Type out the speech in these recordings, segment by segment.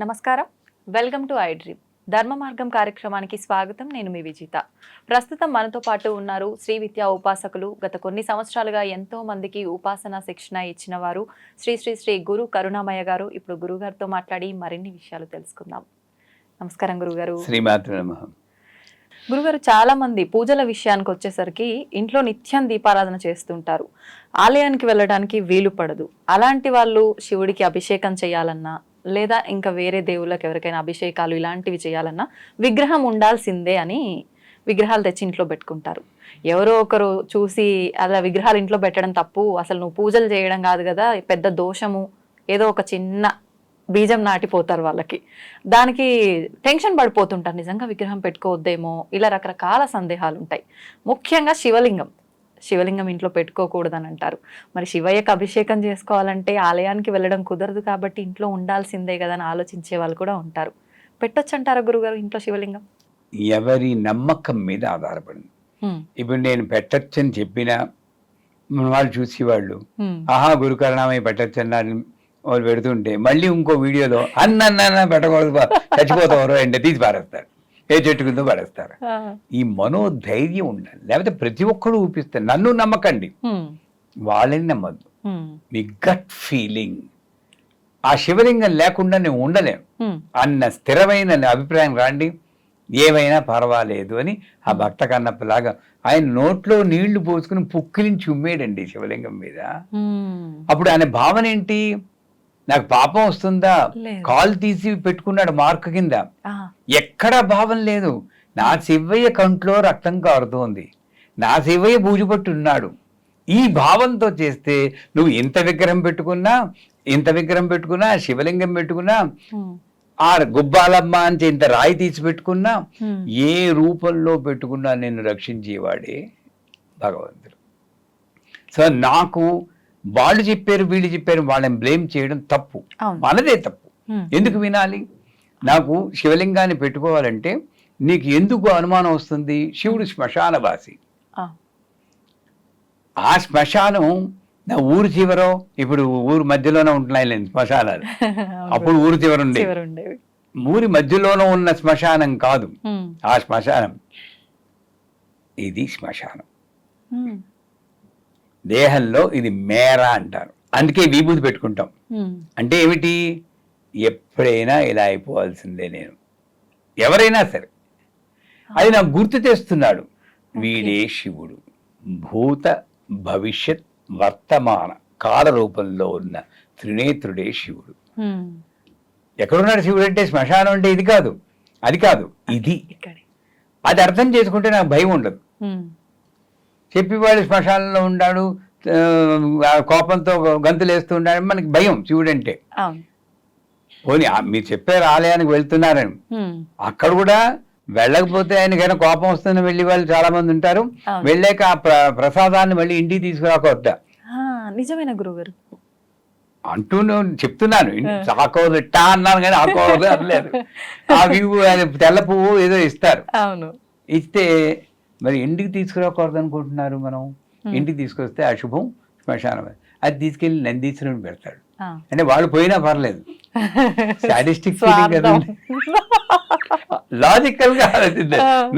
నమస్కారం, welcome to I dream. ధర్మ మార్గం కార్యక్రమానికి స్వాగతం. నేను మీ విజిత. ప్రస్తుతం మనతో పాటు ఉన్నారు శ్రీ విద్యా ఉపాసకులు. గత కొన్ని సంవత్సరాలుగా ఎంతో మందికి ఉపాసన శిక్షణ ఇచ్చిన వారు శ్రీ శ్రీ శ్రీ గురు కరుణామయ్య గారు. ఇప్పుడు గురుగారితో మాట్లాడి మరిన్ని విషయాలు తెలుసుకుందాం. నమస్కారం గురుగారు. గురుగారు, చాలా మంది పూజల విషయానికి వచ్చేసరికి ఇంట్లో నిత్యం దీపారాధన చేస్తుంటారు, ఆలయానికి వెళ్ళడానికి వీలు పడదు. అలాంటి వాళ్ళు శివుడికి అభిషేకం చేయాలన్నా లేదా ఇంకా వేరే దేవుళ్ళకి ఎవరికైనా అభిషేకాలు ఇలాంటివి చేయాలన్నా విగ్రహం ఉండాల్సిందే అని విగ్రహాలు తెచ్చి ఇంట్లో పెట్టుకుంటారు. ఎవరో ఒకరు చూసి అలా విగ్రహాలు ఇంట్లో పెట్టడం తప్పు, అసలు నువ్వు పూజలు చేయడం కాదు కదా, పెద్ద దోషము, ఏదో ఒక చిన్న బీజం నాటిపోతారు వాళ్ళకి. దానికి టెన్షన్ పడిపోతుంటారు, నిజంగా విగ్రహం పెట్టుకోవద్దేమో, ఇలా రకరకాల సందేహాలు ఉంటాయి. ముఖ్యంగా శివలింగం ఇంట్లో పెట్టుకోకూడదని అంటారు. మరి శివయ్యకు అభిషేకం చేసుకోవాలంటే ఆలయానికి వెళ్ళడం కుదరదు కాబట్టి ఇంట్లో ఉండాల్సిందే కదా అని ఆలోచించే వాళ్ళు కూడా ఉంటారు. పెట్టొచ్చు అంటారా గురుగారు ఇంట్లో శివలింగం? ఎవరి నమ్మకం మీద ఆధారపడింది. ఇప్పుడు నేను పెట్టచ్చని చెప్పినా వాళ్ళు చూసేవాళ్ళు ఆహా గురు కరుణామయ్య పెట్టచ్చు అన్నారు వాళ్ళు పెడుతుంటే మళ్ళీ ఇంకో వీడియోలో అన్న పెట్టకూడదు చచ్చిపోతారు అంటే తీసి పారేస్తారు, ఏ చెట్టు కింద పడేస్తారు. ఈ మనోధైర్యం ఉండాలి. లేకపోతే ప్రతి ఒక్కరు ఊపిస్తారు. నన్ను నమ్మకండి, వాళ్ళని నమ్మద్దు. మీ గట్ ఫీలింగ్, ఆ శివలింగం లేకుండా నేను ఉండలేను అన్న స్థిరమైన అభిప్రాయం రాండి, ఏమైనా పర్వాలేదు అని ఆ భక్త కన్నప్పలాగా ఆయన నోట్లో నీళ్లు పోసుకుని పుక్కిలించి ఉమ్మేడండి శివలింగం మీద. అప్పుడు ఆయన భావన ఏంటి? నాకు పాపం వస్తుందా, కాలు తీసి పెట్టుకున్నాడు మార్క్ కింద, ఎక్కడా భావం లేదు. నా శివయ్య కంట్లో రక్తం కారుతోంది, నా శివయ్య బూజుపట్టున్నాడు. ఈ భావంతో చేస్తే నువ్వు ఇంత విగ్రహం పెట్టుకున్నా శివలింగం పెట్టుకున్నా, ఆ గుబ్బాలమ్మ అని ఇంత రాయి తీసి పెట్టుకున్నా, ఏ రూపంలో పెట్టుకున్నా నిన్ను రక్షించేవాడే భగవంతుడు. సో నాకు వాళ్ళు చెప్పారు వీళ్ళు చెప్పారు వాళ్ళని బ్లేమ్ చేయడం తప్పు, మనదే తప్పు. ఎందుకు వినాలి? నాకు శివలింగాన్ని పెట్టుకోవాలంటే నీకు ఎందుకు అనుమానం వస్తుంది? శివుడు శ్మశానవాసి. ఆ శ్మశానం నా ఊరు చివరో, ఇప్పుడు ఊరు మధ్యలోనే ఉంటున్నాయి శ్మశానాలు, అప్పుడు ఊరు చివర ఉండేవి. ఊరి మధ్యలోనూ ఉన్న శ్మశానం కాదు ఆ శ్మశానం, ఇది శ్మశానం. దేహంలో ఇది మేర అంటారు, అందుకే విభూతి పెట్టుకుంటాం. అంటే ఏమిటి? ఎప్పుడైనా ఇలా అయిపోవాల్సిందే నేను, ఎవరైనా సరే. అది నాకు గుర్తు తెస్తున్నాడు, వీడే శివుడు. భూత భవిష్యత్ వర్తమాన కాల రూపంలో ఉన్న త్రినేత్రుడే శివుడు. ఎక్కడున్నాడు శివుడు అంటే? శ్మశానం అంటే ఇది కాదు, అది కాదు, ఇది. అది అర్థం చేసుకుంటే నాకు భయం ఉండదు. చెప్పేవాడు శ్మశానంలో ఉన్నాడు, కోపంతో గంతులు వేస్తూ ఉన్నాడు, మనకి భయం శివుడు అంటే. పోనీ మీరు చెప్పారు ఆలయానికి వెళ్తున్నారని, అక్కడ కూడా వెళ్ళకపోతే ఆయనకైనా కోపం వస్తుందని వెళ్ళి వాళ్ళు చాలా మంది ఉంటారు. వెళ్ళాక ఆ ప్రసాదాన్ని మళ్ళీ ఇంటికి తీసుకురాకొద్దా? నిజమైన గురుగారు అంటూ చెప్తున్నాను. ఆకోదట్టా అన్నాను కానీ ఆకోదు అనలేదు. ఆ తెల్ల పువ్వు ఏదో ఇస్తారు, ఇస్తే మరి ఇంటికి తీసుకురాకూడదు అనుకుంటున్నారు మనం. ఇంటికి తీసుకొస్తే అశుభం, శ్మశానం. అది తీసుకెళ్ళి నందీశ్వరుని పెడతాడు. అంటే వాళ్ళు పోయినా పర్లేదు, సాడిస్టిక్ ఫీలింగ్ కదా, లాజికల్ గా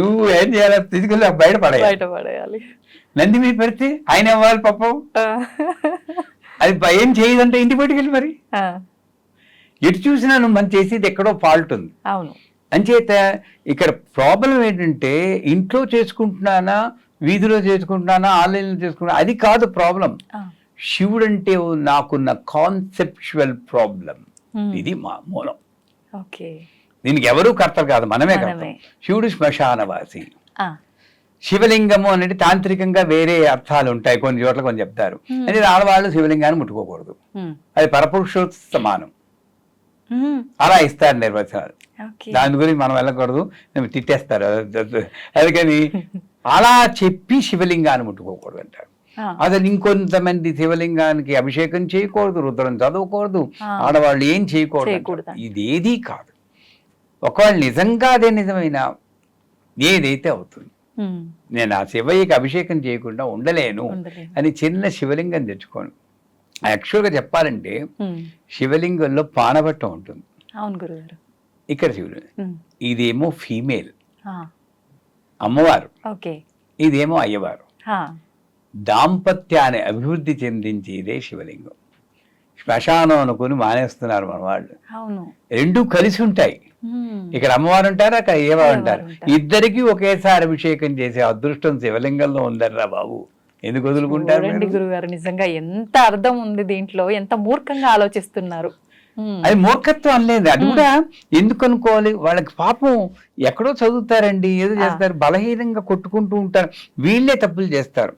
నువ్వు ఏం చేయాలి? తీసుకెళ్ళి బయట పడేయాలి. నంది మీద పెడితే ఆయన ఇవ్వాలి పాపం. అది ఏం చేయదంటే ఇంటి బయటకెళ్ళి మరి ఎటు చూసినా నువ్వు మనం చేసేది ఎక్కడో ఫాల్ట్ ఉంది. అంచేత ఇక్కడ ప్రాబ్లం ఏంటంటే ఇంట్లో చేసుకుంటున్నానా, వీధిలో చేసుకుంటున్నానా, ఆన్లైన్లో చేసుకుంటున్నా, అది కాదు ప్రాబ్లం. శివుడు అంటే నాకున్న కాన్సెప్చువల్ ప్రాబ్లం, ఇది మా మూలం. దీనికి ఎవరూ కర్తలు కాదు, మనమే కర్తం. శివుడు శ్మశానవాసి. శివలింగము అనేది తాంత్రికంగా వేరే అర్థాలు ఉంటాయి, కొన్ని చోట్ల కొన్ని చెప్తారు. అంటే ఆడవాళ్ళు శివలింగాన్ని ముట్టుకోకూడదు, అది పరపురుషోత్త సమానం, అలా ఇస్తారు నిర్వచనాలు. దాని గురించి మనం వెళ్ళకూడదు, తిట్టేస్తారు. అందుకని అలా చెప్పి శివలింగాన్ని ముట్టుకోకూడదు అంటారు. అసలు ఇంకొంతమంది శివలింగానికి అభిషేకం చేయకూడదు, రుద్రం చదవకూడదు, ఆడవాళ్ళు ఏం చేయకూడదు. ఇదేదీ కాదు. ఒకవేళ నిజంగా అదే నిజమైనా ఏదైతే అవుతుంది. నేను ఆ శివయ్యకి అభిషేకం చేయకుండా ఉండలేను అని చిన్న శివలింగం తెచ్చుకోను. యాక్చువల్గా చెప్పాలంటే శివలింగంలో పానబట్ట ఉంటుంది, అవును గురుగారు. ఇక్కడ చూడు, ఉమ్. ఇదేమో ఫీమేల్ ఆ, అమ్మవారు, ఓకే. ఇదేమో అయ్యవారు. ఆ, దాంపత్యాన్ని అభివృద్ధి చెందించేదే శివలింగం. శ్మశానం అనుకుని మానేస్తున్నారు మన వాళ్ళు. అవును. రెండూ కలిసి ఉంటాయి. ఉమ్. ఇక్కడ అమ్మవారు ఉంటారు, అక్కడ అయ్యవారు ఉంటారు. ఉంటారు. ఇద్దరికి ఒకేసారి అభిషేకం చేసే అదృష్టం శివలింగంలో ఉందర్రా బాబు. ఎందుకు వదులుకుంటారు చూడండి మీరు? గురుగారు, నిజంగా ఎంత అర్థం ఉంది దీంట్లో, ఎంత మూర్ఖంగా ఆలోచిస్తున్నారు. ఉమ్. అది మూర్ఖత్వం అనలేదు, అది కూడా ఎందుకు అనుకోవాలి. వాళ్ళకి పాపం ఎక్కడో చదువుతారండి, ఏదో చేస్తారు, బలహీనంగా కొట్టుకుంటూ ఉంటారు, వీళ్ళే తప్పులు చేస్తారు.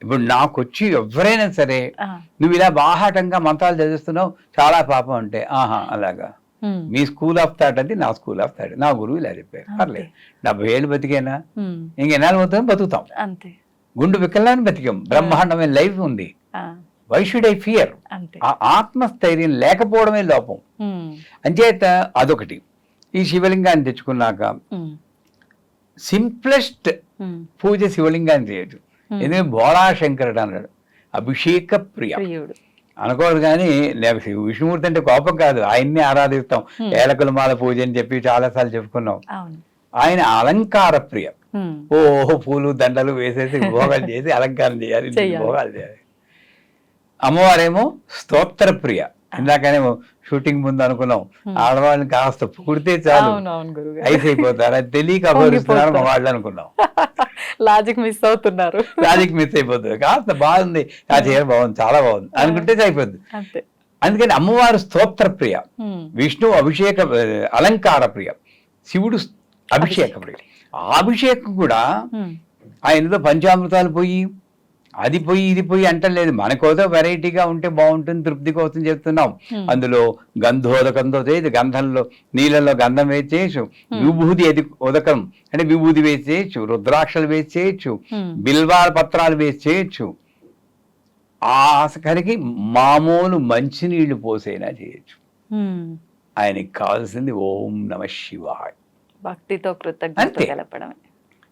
ఇప్పుడు నాకు వచ్చి ఎవరైనా సరే ఆ, నువ్వు ఇలా బాహాటంగా మంత్రాలు చదివిస్తున్నావు, చాలా పాపం అంటే, ఆహా అలాగా, ఉమ్. మీ స్కూల్ ఆఫ్ థాట్ అది, నా స్కూల్ ఆఫ్ థాట్, నా గురువు ఇలా చెప్పారు, పర్లేదు. 70 ఏళ్ళు బతికేనా, ఉమ్. ఇంకెన్నాళ్ళు పోతాం, బతుకుతాం. అంతే. గుండు వికలాన్ని బతికాం, బ్రహ్మాండమైన లైఫ్ ఉంది. ఆ, వై షుడ్ ఐ ఫియర్? అంతే. ఆ ఆత్మస్థైర్యం లేకపోవడమే లోపం. ఉమ్. అంచేత అదొకటి. ఈ శివలింగాన్ని తెచ్చుకున్నాక ఉమ్. సింప్లెస్ట్ ఉమ్. పూజ శివలింగాన్ని చేయొచ్చు. ఎందుకంటే బోళాశంకరుడు అన్నాడు, అభిషేక ప్రియ ప్రియుడు. అనుకోడు. కానీ విష్ణుమూర్తి అంటే కోపం కాదు, ఆయన్ని ఆరాధిస్తాం. ఏలకుల మాల పూజ అని చెప్పి చాలాసార్లు చెప్పుకున్నాం. అవును. ఆయన అలంకార ప్రియ. ఉమ్. ఓహో పూలు దండలు వేసేసి భోగాలు చేసి అలంకారం చేయాలి, భోగాలు చేయాలి. అమ్మవారేమో స్తోత్ర ప్రియ. ఇందాకనే షూటింగ్ ముందు అనుకున్నాం, ఆడవాళ్ళని కాస్త పుడితే చాలు అవునవును గురుగారు. ఐస్ అయిపోతారు, అది తెలియక అభివరిస్తున్నారు మా వాళ్ళు అనుకున్నాం. లాజిక్ మిస్ అవుతున్నారు. లాజిక్ మిస్ అయిపోతుంది. కాస్త బాగుంది, ఆ చీర బాగుంది, చాలా బాగుంది అనుకుంటే అయిపోద్ది. అంతే. అందుకని అమ్మవారు స్తోత్ర ప్రియ, ఉమ్. విష్ణు అభిషేక అలంకార ప్రియ, శివుడు అభిషేక ప్రియ. ఆ అభిషేకం కూడా ఉమ్. ఆయనతో పంచామృతాలు పోయి అది పోయి ఇది పోయి అంటలేదు, మనకోదో వెరైటీగా ఉంటే బాగుంటుంది, తృప్తి కోసం చెప్తున్నాం. అందులో గంధోదకంతో చేయొచ్చు, గంధంలో నీళ్ళలో గంధం వేసి చేయొచ్చు, విభూది ఉదకం అంటే విభూది వేసి చేయొచ్చు, రుద్రాక్షలు వేసి చేయొచ్చు, బిల్వాల పత్రాలు వేసి చేయొచ్చు. ఆఖరికి మామూలు మంచినీళ్లు పోసైనా చేయొచ్చు. ఉమ్. ఆయనకి కావాల్సింది ఓం నమ శివాయ, భక్తితో కృతజ్ఞత తెలపడమే.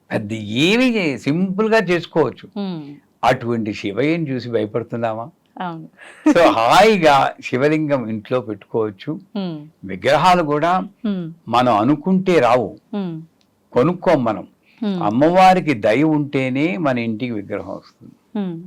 అది ఏమి సింపుల్ గా చేసుకోవచ్చు. ఉమ్. అటువంటి శివయ్యని చూసి భయపడుతున్నామా? అవును. సో హాయిగా శివలింగం ఇంట్లో పెట్టుకోవచ్చు. ఉమ్. విగ్రహాలు కూడా ఉమ్. మనం అనుకుంటే రావు, ఉమ్. కొనుక్కోం మనం. అమ్మవారికి దయ ఉంటేనే మన ఇంటికి విగ్రహం వస్తుంది. ఉమ్.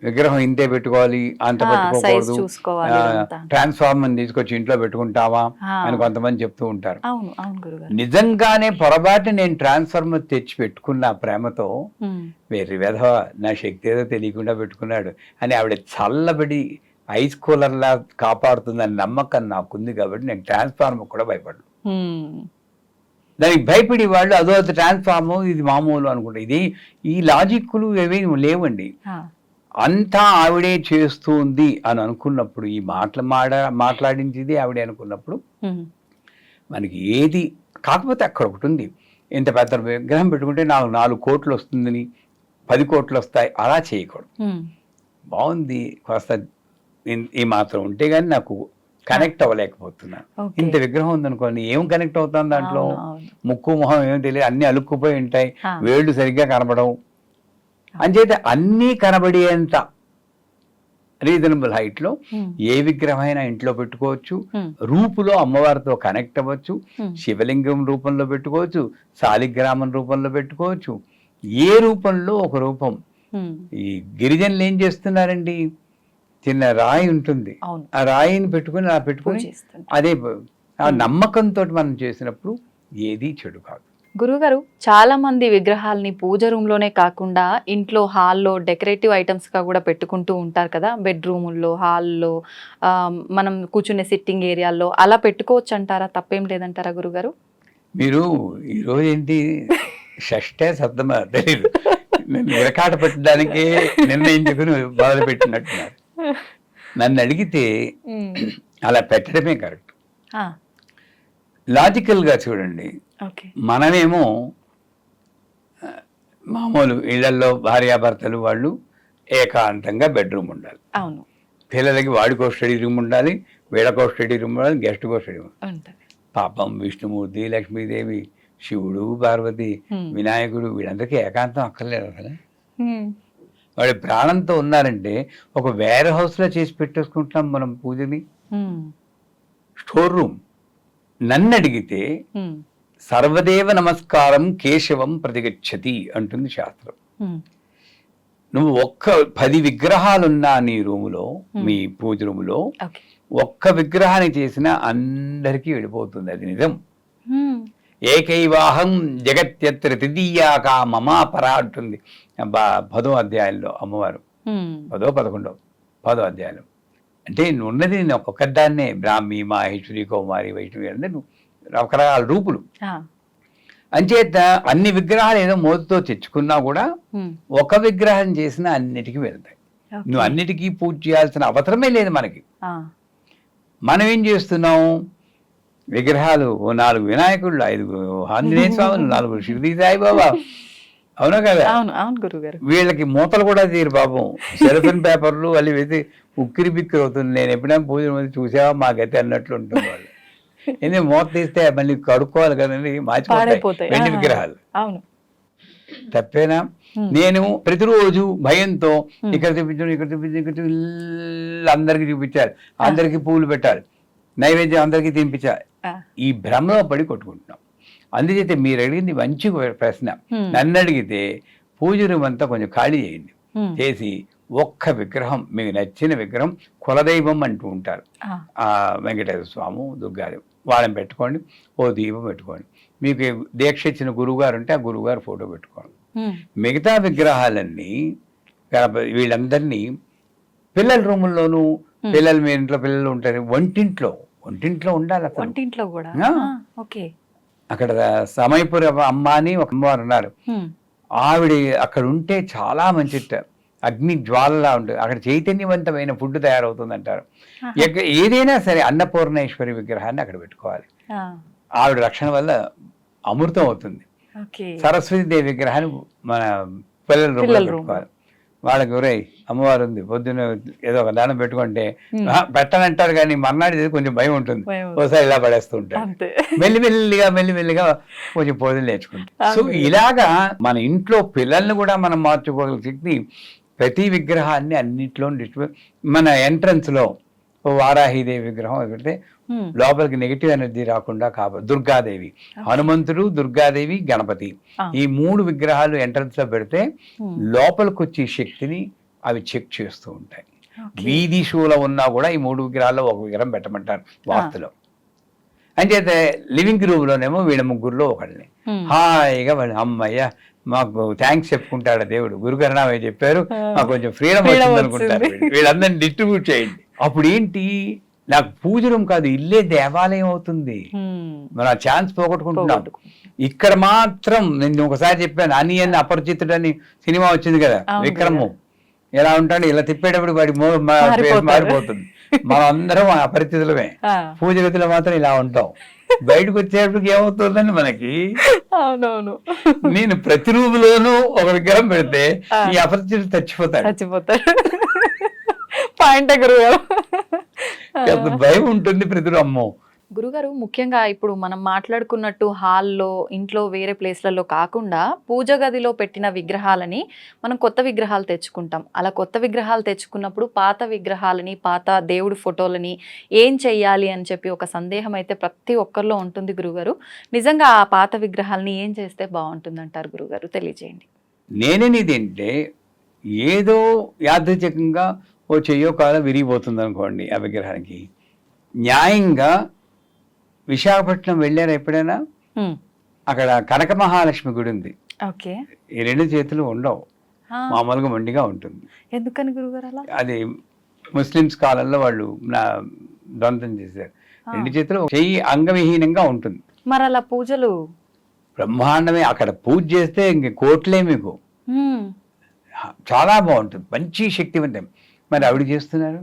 విగ్రహం ఇంతే పెట్టుకోవాలి, అంత పెట్టుకోకూడదు, చూసుకోవాలి అంతా. ట్రాన్స్ఫార్మర్ తీసుకొచ్చి ఇంట్లో పెట్టుకుంటావా ఆ. అని కొంతమంది చెప్తూ ఉంటారు. అవును అవును గురుగారు. నిజంగానే పొరపాటు నేను ట్రాన్స్ఫార్మర్ తెచ్చి పెట్టుకున్న ప్రేమతో, ఉమ్. వేరే విధవ నా శక్తి ఏదో తెలియకుండా పెట్టుకున్నాడు అని ఆవిడ చల్లబడి ఐస్ కూలర్లా కాపాడుతుందని నమ్మకం నాకుంది. కాబట్టి నేను ట్రాన్స్ఫార్మర్ కూడా భయపడను. ఉమ్. దానికి భయపడి వాళ్ళు అదో ట్రాన్స్ఫార్మర్ ఇది మామూలు అనుకుంటా. ఇది ఈ లాజిక్లు ఏవేమి లేవండి. ఆ. అంతా ఆవిడే చేస్తుంది అని అనుకున్నప్పుడు, ఈ మాట్లాడించేది ఆవిడే అనుకున్నప్పుడు ఉమ్. మనకి ఏది కాకపోతే అక్కడ ఒకటి ఉంది, ఇంత పెద్ద విగ్రహం పెట్టుకుంటే నాకు 4 కోట్లు వస్తుందని 10 కోట్లు వస్తాయి అలా చేయకూడదు. ఉమ్. బాగుంది, కాస్త ఈ మాత్రం ఉంటే కానీ నాకు కనెక్ట్ అవ్వలేకపోతున్నాను. ఓకే. ఇంత విగ్రహం ఉందనుకోండి, ఏం కనెక్ట్ అవుతాను దాంట్లో? అవును, అవును. ముక్కు మొహం ఏం తెలియదు, అన్ని అలుక్కుపోయి ఉంటాయి, ఆ. వేళ్ళు సరిగ్గా కనబడవు. అంచేత అన్నీ కనబడేంత రీజనబుల్ హైట్ లో ఉమ్. ఏ విగ్రహమైనా ఇంట్లో పెట్టుకోవచ్చు. ఉమ్. రూపులో అమ్మవారితో కనెక్ట్ అవ్వచ్చు. ఉమ్. శివలింగం రూపంలో పెట్టుకోవచ్చు, శాలిగ్రామం రూపంలో పెట్టుకోవచ్చు, ఏ రూపంలో ఒక రూపం. ఉమ్. ఈ గిరిజనులు ఏం చేస్తున్నారండి, చిన్న రాయి ఉంటుంది, అవును. ఆ రాయిని పెట్టుకుని అలా పెట్టుకుని పూజిస్తుంటారు. అదే ఆ నమ్మకంతో మనం చేసినప్పుడు ఏది చెడు కాదు. గురుగారు, చాలా మంది విగ్రహాలని పూజ రూమ్ లోనే కాకుండా ఇంట్లో హాల్లో డెకరేటివ్ ఐటమ్స్ గా కూడా పెట్టుకుంటూ ఉంటారు కదా, బెడ్రూముల్లో, హాల్లో, మనం కూర్చునే సిట్టింగ్ ఏరియాల్లో అలా పెట్టుకోవచ్చు అంటారా? తప్పేం లేదంటారా గురుగారు? మీరు ఈరోజు ఏంటి షష్టే సప్తమ తెలియదు, నేను విరకాట పెట్టడానికి నిర్ణయించుకుని మొదలు పెట్టినట్టున్నారు. నన్ను అడిగితే అలా పెట్టడమే కరెక్ట్. లాజికల్గా చూడండి, ఓకే. మనమేమో మామూలు ఇళ్లలో భార్యాభర్తలు వాళ్ళు ఏకాంతంగా బెడ్రూమ్ ఉండాలి. అవును. పిల్లలకి వాడికో స్టడీ రూమ్ ఉండాలి, వీళ్ళకో స్టడీ రూమ్ ఉండాలి, గెస్ట్కో స్టడీ రూమ్. పాపం విష్ణుమూర్తి, లక్ష్మీదేవి, శివుడు, పార్వతి, వినాయకుడు వీళ్ళందరికీ ఏకాంతం అక్కర్లేదు కదా. వాడి ప్రాణంతో ఉన్నారంటే ఒక వేర్ హౌస్లో చేసి పెట్టేసుకుంటున్నాం మనం పూజని. Store room. నన్ను అడిగితే సర్వదేవ నమస్కారం కేశవం ప్రతిగచ్చతి అంటుంది శాస్త్రం. నువ్వు 10 విగ్రహాలున్నా నీ రూములో, మీ పూజ రూములో ఒక్క విగ్రహాన్ని చేసినా అందరికీ వెళ్ళిపోతుంది. అది నిజం. ఏకైవాహం జగత్యత్ర తృతీయాకా మమా పరా అంటుంది 10వ అధ్యాయంలో అమ్మవారు. 10వ 11వ 10వ అధ్యాయంలో. అంటే ఉన్నది నేను ఒక్కదాన్నే, బ్రాహ్మి మాహేశ్వరి కౌమారి వైష్ణవి అంటే నువ్వు రకరకాల రూపులు. అంచేత అన్ని విగ్రహాలు ఏదో మోతుతో తెచ్చుకున్నా కూడా ఒక విగ్రహం చేసినా అన్నిటికీ వెళ్తాయి. నువ్వు అన్నిటికీ పూజ చేయాల్సిన అవసరమే లేదు మనకి. మనం ఏం చేస్తున్నాం, విగ్రహాలు 4 వినాయకుళ్ళు, 5 ఆంజనేయ స్వాములు, 4 షిరిడి సాయిబాబా. అవునా కదా? వీళ్ళకి మూతలు కూడా తీరు పాపం. సెల్ఫిన్ పేపర్లు వాళ్ళు వేసి ఉక్కిరి బిక్కిరి అవుతుంది. నేను ఎప్పుడైనా పూజ చూసావా మా గతి అన్నట్లు ఉంటుంది వాళ్ళు. ఎందుకంటే మూత తీస్తే మళ్ళీ కడుక్కోవాలి కదండి, మార్చిపోతాయి వెండి విగ్రహాలు. తప్పేనా? నేను ప్రతిరోజు భయంతో ఇక్కడ చూపించాను, ఇక్కడ చూపించాను, ఇక్కడ అందరికి చూపించాలి, అందరికి పూలు పెట్టాలి, నైవేద్యం అందరికీ తినిపించాలి. ఈ భ్రమలో పడి కొట్టుకుంటున్నాం. అందుచేత మీరు అడిగింది మంచి ప్రశ్న. నన్ను అడిగితే పూజ రూమ్ అంతా కొంచెం ఖాళీ చేయండి, చేసి ఒక్క విగ్రహం, మీకు నచ్చిన విగ్రహం, కులదైవం అంటూ ఉంటారు, వెంకటేశ్వర స్వామి, దుర్గాదేవి, వాళ్ళని పెట్టుకోండి. ఓ దీపం పెట్టుకోండి. మీకు దీక్ష ఇచ్చిన గురువుగారు ఉంటే ఆ గురువుగారు ఫోటో పెట్టుకోండి. మిగతా విగ్రహాలన్నీ వీళ్ళందరినీ పిల్లల రూముల్లోనూ, పిల్లలు మీ ఇంట్లో పిల్లలు ఉంటారు, వంటింట్లో ఉండాలి. వంటింట్లో కూడా అక్కడ సమయపుర అమ్మ అని ఒక అమ్మవారు ఉన్నారు. ఆవిడ అక్కడ ఉంటే చాలా మంచిట, అగ్ని జ్వాలలా ఉంటుంది. అక్కడ చైతన్యవంతమైన ఫుడ్ తయారవుతుంది అంటారు. ఏదైనా సరే అన్నపూర్ణేశ్వరి విగ్రహాన్ని అక్కడ పెట్టుకోవాలి. ఆవిడ రక్షణ వల్ల అమృతం అవుతుంది. సరస్వతీదేవి విగ్రహాన్ని మన పిల్లల రూపంలో పెట్టుకోవాలి. వాళ్ళకి ఎవరై అమ్మవారు ఉంది, పొద్దున్న ఏదో ఒక దానం పెట్టుకుంటే పెట్టనంటారు, కానీ మర్నాడు కొంచెం భయం ఉంటుంది. ఒకసారి ఇలా పడేస్తూ ఉంటారు. మెల్లిమెల్లిగా కొంచెం పూజలు నేర్చుకుంటాం. సో ఇలాగా మన ఇంట్లో పిల్లల్ని కూడా మనం మార్చుకోగల శక్తి ప్రతి విగ్రహాన్ని అన్నింటిలో మన ఎంట్రన్స్ లో వారాహిదేవి విగ్రహం పెడితే లోపలికి నెగిటివ్ ఎనర్జీ రాకుండా దుర్గాదేవి, హనుమంతుడు, దుర్గాదేవి, గణపతి, ఈ 3 విగ్రహాలు ఎంట్రన్స్ లో పెడితే లోపలికి వచ్చే శక్తిని అవి చెక్ చేస్తూ ఉంటాయి. వీధి షోలో ఉన్నా కూడా ఈ 3 విగ్రహాల్లో ఒక విగ్రహం పెట్టమంటారు వాస్తులో. అంచేతే లివింగ్ రూమ్ లోనేమో వీళ్ళ ముగ్గురులో ఒకళ్ళని హాయిగా వాళ్ళు అమ్మయ్య మాకు థ్యాంక్స్ చెప్పుకుంటాడు దేవుడు, గురుకరణామయ్య చెప్పారు, మాకు కొంచెం ఫ్రీడమ్ వచ్చింది అనుకుంటారు. వీళ్ళందరినీ డిస్ట్రిబ్యూట్ చేయండి. అప్పుడు ఏంటి, నాకు పూజ రూమ్ కాదు, ఇల్లే దేవాలయం అవుతుంది. మనం ఆ ఛాన్స్ పోగొట్టుకుంటున్నాం. ఇక్కడ మాత్రం నేను ఒకసారి చెప్పాను, అనియన్ అపరిచితుడు అని సినిమా వచ్చింది కదా, విక్రము ఎలా ఉంటాడు, ఇలా తిప్పేటప్పుడు వాడి మారిపోతుంది. మనం అందరం అపరిచితులమే. పూజ గదిలో మాత్రం ఇలా ఉంటాం. బయటకు వచ్చేటప్పటికి ఏమవుతుందని మనకి. అవునవును. నేను ప్రతి రూములోనూ ఒక విగ్రహం పెడితే ఈ అపరిచితులు చచ్చిపోతాడు. పాయింట్ గురుగారు, భయం ఉంటుంది ప్రతి అమ్మో. గురుగారు, ముఖ్యంగా ఇప్పుడు మనం మాట్లాడుకున్నట్టు హాల్లో, ఇంట్లో, వేరే ప్లేస్లలో కాకుండా పూజ గదిలో పెట్టిన విగ్రహాలని మనం కొత్త విగ్రహాలు తెచ్చుకుంటాం. అలా కొత్త విగ్రహాలు తెచ్చుకున్నప్పుడు పాత విగ్రహాలని, పాత దేవుడి ఫోటోలని ఏం చెయ్యాలి అని చెప్పి ఒక సందేహం అయితే ప్రతి ఒక్కరిలో ఉంటుంది గురుగారు. నిజంగా ఆ పాత విగ్రహాలని ఏం చేస్తే బాగుంటుంది అంటారు గురుగారు? తెలియజేయండి. నేనేనిదంటే ఏదో యాదృచ్ఛికంగా ఓ చెయ్యో కాలం విరిగిపోతుంది అనుకోండి, ఆ విగ్రహానికి న్యాయంగా విశాఖపట్నం వెళ్ళారా ఎప్పుడైనా? అక్కడ కనక మహాలక్ష్మి గుడి ఉంది. ఈ 2 చేతులు ఉండవు, మామూలుగా మొండిగా ఉంటుంది. ఎందుకని గురుగారు అలా? అది ముస్లిమ్స్ కాలంలో వాళ్ళు దొంతం చేశారు. 2 చేతులు, చెయ్యి అంగవిహీనంగా ఉంటుంది. మరి అలా పూజలు బ్రహ్మాండమే. అక్కడ పూజ చేస్తే ఇంక కోట్లే మీకు. చాలా బాగుంటుంది, మంచి శక్తివంతం. మరి ఆవిడ చేస్తున్నారు.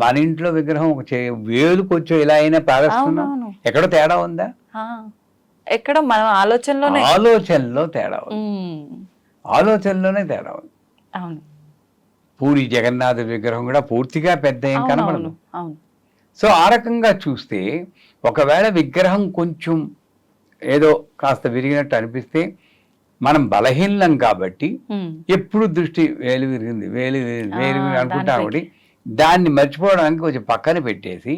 మన ఇంట్లో విగ్రహం ఒక వేలుకొచ్చో ఇలా అయినా ప్రారంభిస్తున్నాం. ఎక్కడో తేడా ఉందా? ఎక్కడ మన ఆలోచనలో తేడా ఉంది. ఆలోచనలోనే తేడా ఉంది. పూరి జగన్నాథ విగ్రహం కూడా పూర్తిగా పెద్ద ఏం కనబడదు. సో ఆ రకంగా చూస్తే ఒకవేళ విగ్రహం కొంచెం ఏదో కాస్త విరిగినట్టు అనిపిస్తే మనం బలహీనం కాబట్టి ఎప్పుడు దృష్టి వేలు విరిగింది అనుకుంటాం. ఒకటి దాన్ని మర్చిపోవడానికి కొంచెం పక్కన పెట్టేసి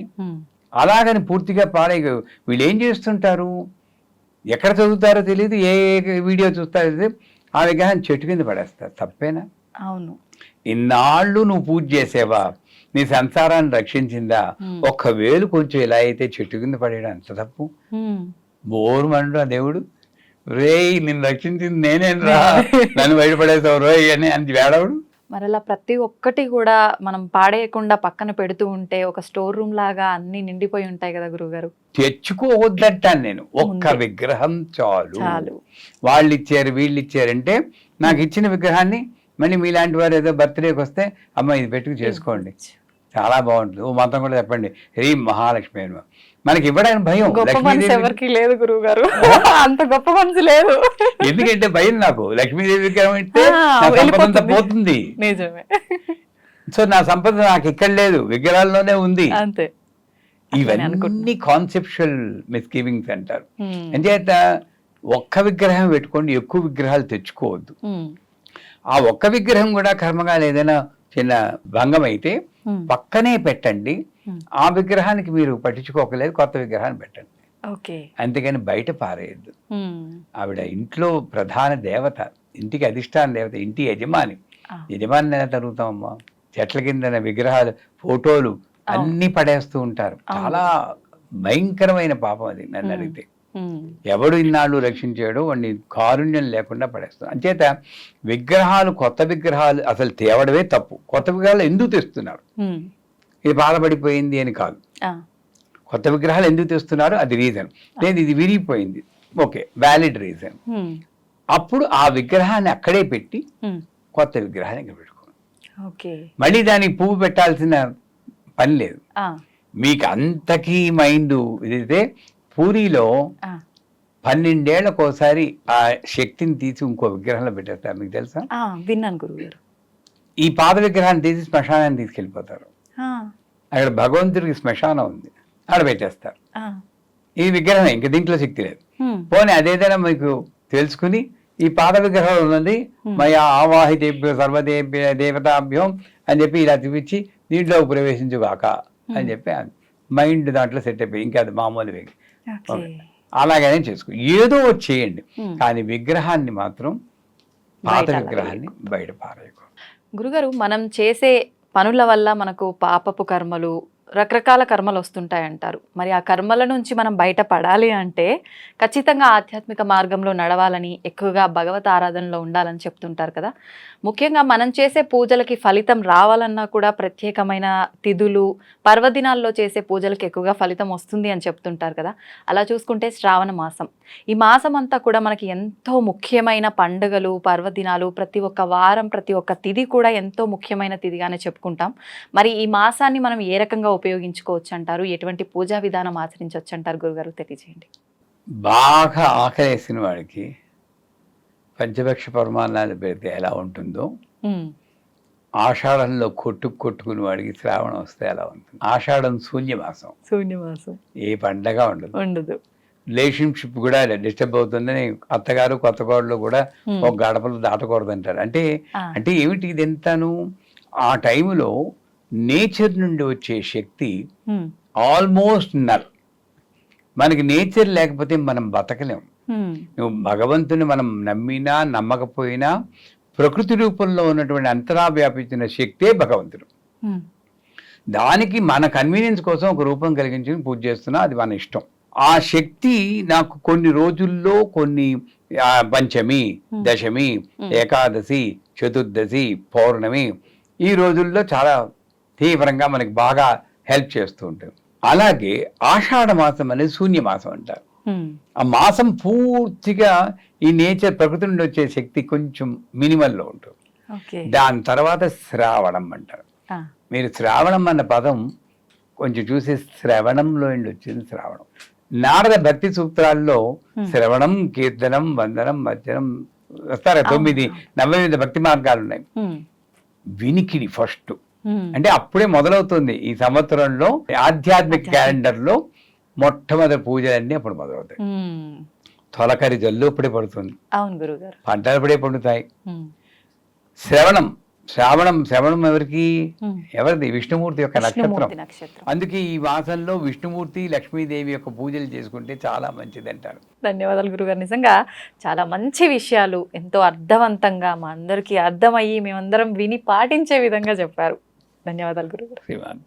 అలాగని పూర్తిగా వీళ్ళు ఏం చేస్తుంటారు, ఎక్కడ చదువుతారో తెలియదు, ఏ వీడియో చూస్తారో తెలియదు, ఆ విగ్రహాన్ని చెట్టు కింద పడేస్తారు. తప్పేనా? అవును. ఇన్నాళ్ళు నువ్వు పూజ చేసేవా, నీ సంసారాన్ని రక్షించిందా, ఒక్క వేలు కొంచెం ఇలా అయితే చెట్టు కింద పడేయడం అంత తప్పు. బోరు మండు ఆ దేవుడు, రేయ్ నిన్ను రక్షించింది నేనేం రా, నన్ను బయటపడేసావు రోయ్ అని అంత వేడవుడు. మరి అలా ప్రతి ఒక్కటి కూడా మనం పాడేయకుండా పక్కన పెడుతూ ఉంటే ఒక స్టోర్ రూమ్ లాగా అన్ని నిండిపోయి ఉంటాయి కదా గురువుగారు. తెచ్చుకోవద్దంటాను నేను, ఒక్క విగ్రహం చాలు. వాళ్ళు ఇచ్చారు వీళ్ళు ఇచ్చారంటే, నాకు ఇచ్చిన విగ్రహాన్ని మళ్ళీ మీలాంటి వారు ఏదో బర్త్డేకి వస్తే అమ్మ ఇది పెట్టుకు చేసుకోండి, చాలా బాగుంటుంది, ఓ మంత్రం కూడా చెప్పండి, రీ మహాలక్ష్మి అని. మనకి ఇవ్వడానికి భయం. గొప్ప మనసు ఎవరికి లేదు గురువు గారు, అంత గొప్ప మనసు లేదు. ఎందుకంటే భయం నాకు, లక్ష్మీదేవి విగ్రహం ఇస్తే సంపద అంతా పోతుంది. నిజమే. సో నా సంపద నాకు ఇక్కడ లేదు, విగ్రహాల్లోనే ఉంది. అంతే. ఇవన్నీ కాన్సెప్చువల్ మిస్గివింగ్స్ అంటారు. అంచేత ఒక్క విగ్రహం పెట్టుకోండి, ఎక్కువ విగ్రహాలు తెచ్చుకోవద్దు. ఆ ఒక్క విగ్రహం కూడా కర్మగాలు ఏదైనా చిన్న భంగం అయితే పక్కనే పెట్టండి. ఆ విగ్రహానికి మీరు పట్టించుకోకలేదు, కొత్త విగ్రహాన్ని పెట్టండి. అంతేగాని బయట పారేయద్దు. ఆవిడ ఇంట్లో ప్రధాన దేవత, ఇంటికి అధిష్టాన దేవత, ఇంటి యజమాని. యజమాని ఎలా తరుగుతామమ్మా? చెట్ల కింద విగ్రహాలు, ఫోటోలు అన్ని పడేస్తూ ఉంటారు. చాలా భయంకరమైన పాపం అది నన్ను అడిగితే. ఎవడు ఇన్నాళ్ళు రక్షించాడో వాడిని కారుణ్యం లేకుండా పడేస్తాడు. అంచేత విగ్రహాలు, కొత్త విగ్రహాలు అసలు తేవడమే తప్పు. కొత్త విగ్రహాలు ఎందుకు తెస్తున్నారు? ఇది బాధపడిపోయింది అని కాదు. కొత్త విగ్రహాలు ఎందుకు తెస్తున్నారు అది రీజన్. లేదు ఇది విరిగిపోయింది, ఓకే, వ్యాలిడ్ రీజన్. అప్పుడు ఆ విగ్రహాన్ని అక్కడే పెట్టి కొత్త విగ్రహాన్ని ఇక్కడ పెట్టుకోండి. మళ్ళీ దానికి పువ్వు పెట్టాల్సిన పని లేదు. మీకు అంతకీ మైండ్ ఇదైతే పూరిలో 12 ఏళ్లకోసారి ఆ శక్తిని తీసి ఇంకో విగ్రహంలో పెట్టేస్తారు. మీకు తెలుసా? విన్నాను గురుగారు. ఈ పాత విగ్రహాన్ని తీసి శ్మశానాన్ని తీసుకెళ్ళిపోతారు. అక్కడ భగవంతుడికి శ్మశానం ఉంది, ఆడ పెట్టేస్తారు. ఈ విగ్రహం ఇంక దీంట్లో శక్తి లేదు. పోనీ అదేదైనా మీకు తెలుసుకుని ఈ పాత విగ్రహం ఉన్నది మయా ఆవాహితేభ్యో సర్వదేభ్య దేవతాభ్యం అని చెప్పి ఇలా చూపించి దీంట్లో ప్రవేశించుగాక అని చెప్పి మైండ్ దాంట్లో సెట్ అయిపోయి ఇంకా అది మామూలు అలాగనే చేసుకో, ఏదో చేయండి. కానీ విగ్రహాన్ని మాత్రం, పాత విగ్రహాన్ని బయట పారేయకూడదు. గురుగారు, మనం చేసే పనుల వల్ల మనకు పాపపు కర్మలు, రకరకాల కర్మలు వస్తుంటాయి అంటారు. మరి ఆ కర్మల నుంచి మనం బయటపడాలి అంటే ఖచ్చితంగా ఆధ్యాత్మిక మార్గంలో నడవాలని, ఎక్కువగా భగవత్ ఆరాధనలో ఉండాలని చెప్తుంటారు కదా. ముఖ్యంగా మనం చేసే పూజలకి ఫలితం రావాలన్నా కూడా ప్రత్యేకమైన తిథులు, పర్వదినాల్లో చేసే పూజలకి ఎక్కువగా ఫలితం వస్తుంది అని చెప్తుంటారు కదా. అలా చూసుకుంటే శ్రావణ మాసం, ఈ మాసం అంతా కూడా మనకి ఎంతో ముఖ్యమైన పండుగలు, పర్వదినాలు, ప్రతి ఒక్క వారం, ప్రతి ఒక్క తిథి కూడా ఎంతో ముఖ్యమైన తిథిగానే చెప్పుకుంటాం. మరి ఈ మాసాన్ని మనం ఏ రకంగా ఉపయోగించుకోవచ్చు అంటారు? ఎటువంటి పూజా విధానం ఆచరించవచ్చు అంటారు గురుగారు? తెలియజేయండి. బాగా ఆకలేసిన వాడికి పంచభక్ష పరమాన్నాలు పెడితే ఎలా ఉంటుందో, ఆషాఢంలో కొట్టుకుని వాడికి శ్రావణం వస్తే ఎలా ఉంటుంది. ఆషాఢం శూన్యమాసం, ఏ పండగ ఉండదు. రిలేషన్షిప్ కూడా డిస్టర్బ్ అవుతుందని అత్తగారు కొత్త కోడలు కూడా ఒక గడపలు దాటకూడదు అంటారు. అంటే ఏమిటి ఇది? ఎంతను ఆ టైంలో నేచర్ నుండి వచ్చే శక్తి ఆల్మోస్ట్ నల్. మనకి నేచర్ లేకపోతే మనం బతకలేం. నువ్వు భగవంతుని మనం నమ్మినా నమ్మకపోయినా ప్రకృతి రూపంలో ఉన్నటువంటి అంతరా వ్యాపించిన శక్తే భగవంతుడు. దానికి మన కన్వీనియన్స్ కోసం ఒక రూపం కలిగించి పూజ చేస్తున్నా, అది మన ఇష్టం. ఆ శక్తి నాకు కొన్ని రోజుల్లో, కొన్ని పంచమి, దశమి, ఏకాదశి, చతుర్దశి, పౌర్ణమి, ఈ రోజుల్లో చాలా తీవ్రంగా మనకి బాగా హెల్ప్ చేస్తూ ఉంటుంది. అలాగే ఆషాఢ మాసం అనేది శూన్యమాసం అంటారు. ఆ మాసం పూర్తిగా ఈ నేచర్, ప్రకృతి నుండి వచ్చే శక్తి కొంచెం మినిమల్లో ఉంటుంది. దాని తర్వాత శ్రావణం అంటారు. మీరు శ్రావణం అన్న పదం కొంచెం చూసి శ్రవణంలో వచ్చింది శ్రావణం. నారద భక్తి సూత్రాల్లో శ్రవణం, కీర్తనం, వందనం, మధ్యనం వస్తారు 9 నవవిధ భక్తి మార్గాలు ఉన్నాయి. వినికిడి ఫస్ట్, అంటే అప్పుడే మొదలవుతుంది ఈ సంవత్సరంలో. ఆధ్యాత్మిక క్యాలెండర్ లో మొట్టమొదటి పూజలన్నీ అప్పుడు మొదలవుతాయి. తొలకరి జల్లు అప్పుడే పడుతుంది, పంటలు అప్పుడే పండుతాయి. శ్రవణం శ్రవణం ఎవరిది? విష్ణుమూర్తి యొక్క నక్షత్రం. విష్ణుమూర్తి నక్షత్రం. అందుకే ఈ మాసంలో విష్ణుమూర్తి లక్ష్మీదేవి యొక్క పూజలు చేసుకుంటే చాలా మంచిది అంటారు. ధన్యవాదాలు గురుగారు. నిజంగా చాలా మంచి విషయాలు ఎంతో అర్థవంతంగా మా అందరికీ అర్థమయ్యి మేమందరం విని పాటించే విధంగా చెప్పారు. ధన్యవాదాలు గురుగారు. శ్రీమాన్.